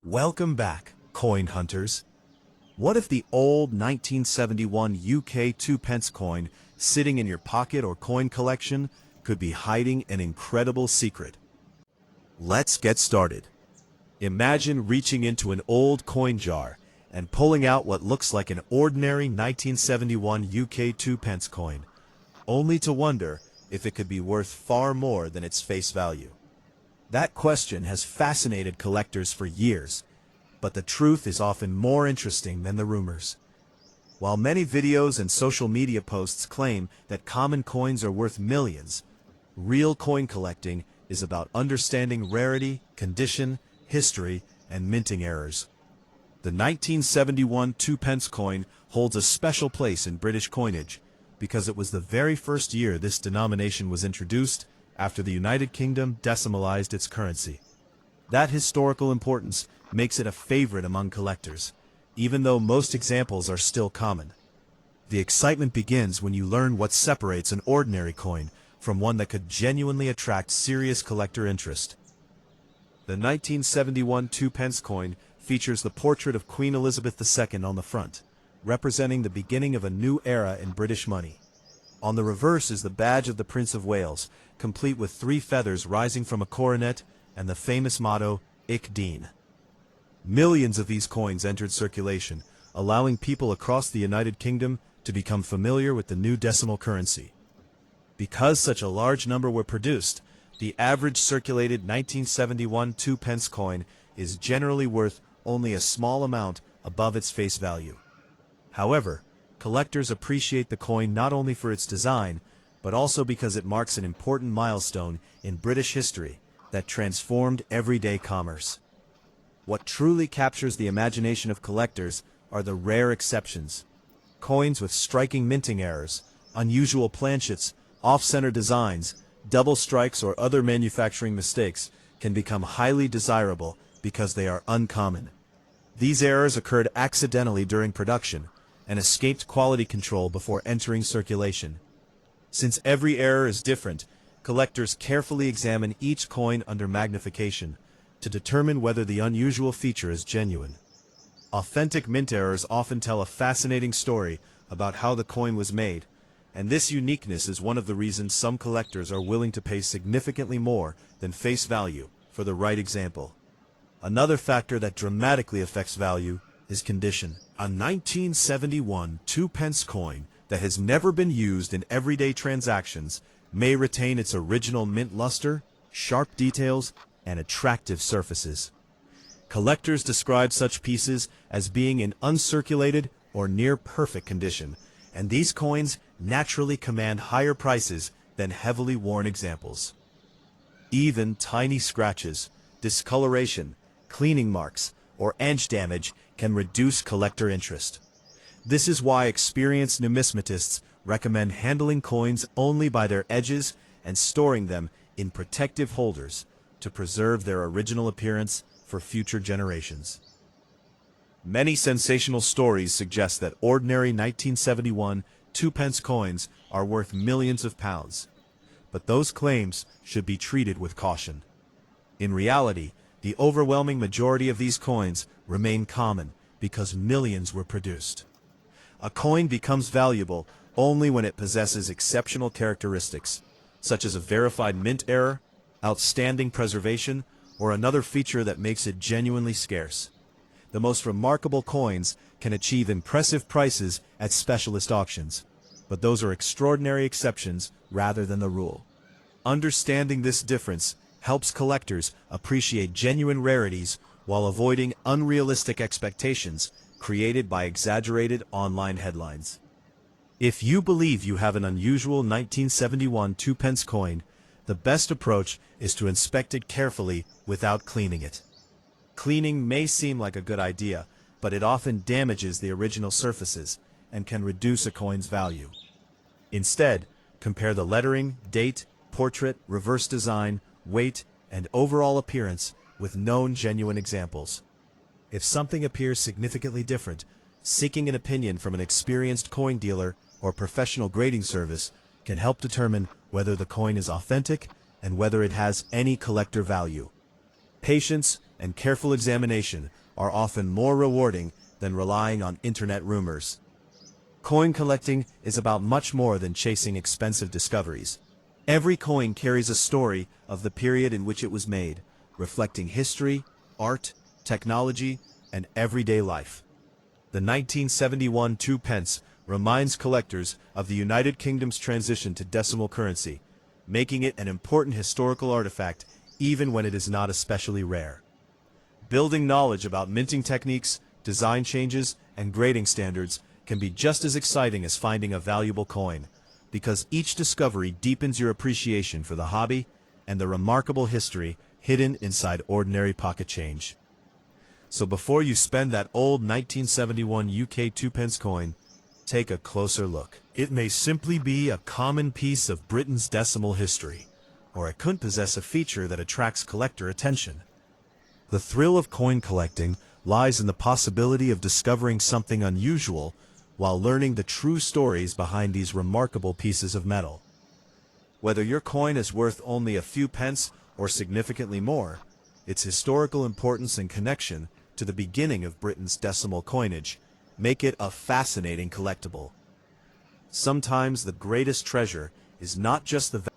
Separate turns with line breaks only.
Welcome back, coin hunters. What if the old 1971 UK 2p coin sitting in your pocket or coin collection could be hiding an incredible secret? Let's get started. Imagine reaching into an old coin jar and pulling out what looks like an ordinary 1971 UK 2p coin, only to wonder if it could be worth far more than its face value. That question has fascinated collectors for years, but the truth is often more interesting than the rumors. While many videos and social media posts claim that common coins are worth millions, real coin collecting is about understanding rarity, condition, history, and minting errors. The 1971 2p coin holds a special place in British coinage because it was the very first year this denomination was introduced after the United Kingdom decimalised its currency. That historical importance makes it a favorite among collectors, even though most examples are still common. The excitement begins when you learn what separates an ordinary coin from one that could genuinely attract serious collector interest. The 1971 2p coin features the portrait of Queen Elizabeth II on the front, representing the beginning of a new era in British money. On the reverse is the badge of the Prince of Wales, complete with 3 feathers rising from a coronet and the famous motto, Ich dien. Millions of these coins entered circulation, allowing people across the United Kingdom to become familiar with the new decimal currency. Because such a large number were produced, the average circulated 1971 2p coin is generally worth only a small amount above its face value. However, collectors appreciate the coin not only for its design, but also because it marks an important milestone in British history that transformed everyday commerce. What truly captures the imagination of collectors are the rare exceptions. Coins with striking minting errors, unusual planchets, off-center designs, double strikes, or other manufacturing mistakes can become highly desirable because they are uncommon. These errors occurred accidentally during production and escaped quality control before entering circulation. Since every error is different, collectors carefully examine each coin under magnification to determine whether the unusual feature is genuine. Authentic mint errors often tell a fascinating story about how the coin was made, and this uniqueness is one of the reasons some collectors are willing to pay significantly more than face value for the right example. Another factor that dramatically affects value is condition. A 1971 2p coin that has never been used in everyday transactions may retain its original mint luster, sharp details, and attractive surfaces. Collectors describe such pieces as being in uncirculated or near perfect condition, and these coins naturally command higher prices than heavily worn examples. Even tiny scratches, discoloration, cleaning marks, or edge damage can reduce collector interest. This is why experienced numismatists recommend handling coins only by their edges and storing them in protective holders to preserve their original appearance for future generations. Many sensational stories suggest that ordinary 1971 2p coins are worth millions of pounds, but those claims should be treated with caution. In reality, the overwhelming majority of these coins remain common because millions were produced. A coin becomes valuable only when it possesses exceptional characteristics, such as a verified mint error, outstanding preservation, or another feature that makes it genuinely scarce. The most remarkable coins can achieve impressive prices at specialist auctions, but those are extraordinary exceptions rather than the rule. Understanding this difference helps collectors appreciate genuine rarities while avoiding unrealistic expectations created by exaggerated online headlines. If you believe you have an unusual 1971 2p coin, the best approach is to inspect it carefully without cleaning it. Cleaning may seem like a good idea, but it often damages the original surfaces and can reduce a coin's value. Instead, compare the lettering, date, portrait, reverse design, weight, and overall appearance with known genuine examples. If something appears significantly different, seeking an opinion from an experienced coin dealer or professional grading service can help determine whether the coin is authentic and whether it has any collector value. Patience and careful examination are often more rewarding than relying on internet rumors. Coin collecting is about much more than chasing expensive discoveries. Every coin carries a story of the period in which it was made, reflecting history, art, technology, and everyday life. The 1971 Two Pence reminds collectors of the United Kingdom's transition to decimal currency, making it an important historical artifact even when it is not especially rare. Building knowledge about minting techniques, design changes, and grading standards can be just as exciting as finding a valuable coin, because each discovery deepens your appreciation for the hobby and the remarkable history hidden inside ordinary pocket change. So before you spend that old 1971 UK 2 pence coin, take a closer look. It may simply be a common piece of Britain's decimal history, or it could possess a feature that attracts collector attention. The thrill of coin collecting lies in the possibility of discovering something unusual while learning the true stories behind these remarkable pieces of metal. Whether your coin is worth only a few pence or significantly more, its historical importance and connection to the beginning of Britain's decimal coinage make it a fascinating collectible. Sometimes the greatest treasure is not just the